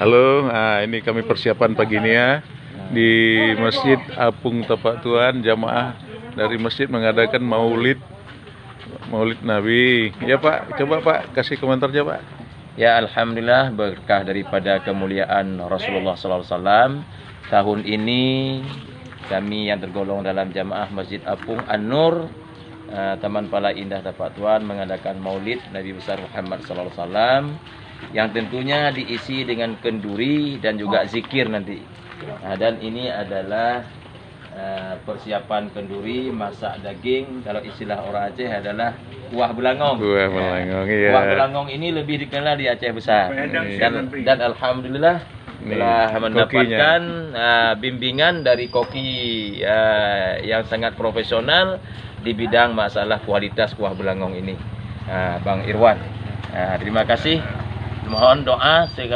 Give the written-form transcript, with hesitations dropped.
Halo, ini kami persiapan pagi ini ya di Masjid Apung Tapak Tuan. Jamaah dari masjid mengadakan Maulid Nabi. Ya Pak, coba Pak kasih komentarnya Pak. Ya, alhamdulillah berkah daripada kemuliaan Rasulullah SAW. Tahun ini kami yang tergolong dalam jamaah Masjid Apung An-Nur, Taman Pala Indah Tapak Tuan mengadakan Maulid Nabi besar Muhammad SAW, yang tentunya diisi dengan kenduri dan juga zikir nanti. Dan ini adalah persiapan kenduri, masak daging. Kalau istilah orang Aceh adalah kuah belangong. Kuah belangong, iya. Kuah belangong ini lebih dikenal di Aceh besar. Dan alhamdulillah telah mendapatkan bimbingan dari koki yang sangat profesional di bidang masalah kualitas kuah belangong ini, Bang Irwan. Terima kasih. Mohon doa sekali.